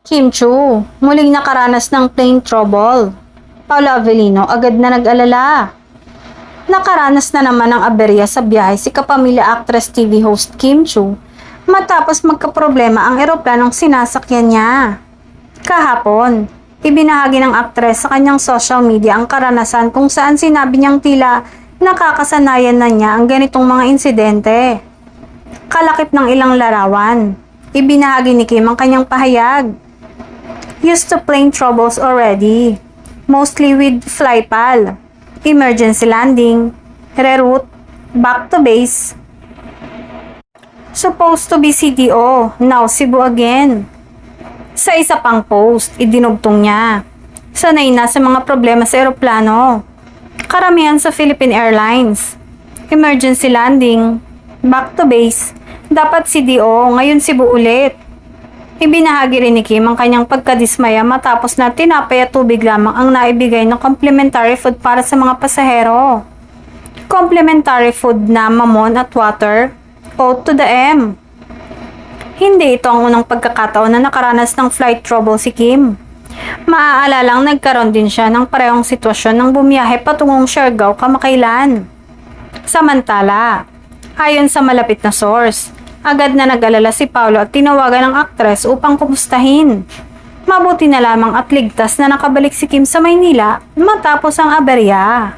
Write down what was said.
Kim Chu, muling nakaranas ng plane trouble. Paula Avellino agad na nag-alala. Nakaranas na naman ng aberya sa biyahe si kapamilya actress TV host Kim Chu matapos magkaproblema ang eroplanong sinasakyan niya. Kahapon, ibinahagi ng aktres sa kanyang social media ang karanasan kung saan sinabi niyang tila nakakasanayan na niya ang ganitong mga insidente. Kalakip ng ilang larawan, ibinahagi ni Kim ang kanyang pahayag. Used to plane troubles already, mostly with flypal, emergency landing, reroute, back to base. Supposed to be CDO, now Cebu again. Sa isa pang post, idinugtong niya. Sanay na sa mga problema sa eroplano. Karamihan sa Philippine Airlines. Emergency landing, back to base, dapat CDO, ngayon Cebu ulit. Ibinahagi rin ni Kim ang kanyang pagkadismaya matapos na tinapay at tubig lamang ang naibigay ng complimentary food para sa mga pasahero. Complimentary food na mamon at water, O to the M. Hindi ito ang unang pagkakataon na nakaranas ng flight trouble si Kim. Maaalalang nagkaroon din siya ng parehong sitwasyon nang bumiyahe patungong Siargao kamakailan. Samantala, ayon sa malapit na source, agad na nag-alala si Paolo at tinawagan ng aktres upang kumustahin. Mabuti na lamang at ligtas na nakabalik si Kim sa Maynila matapos ang aberya.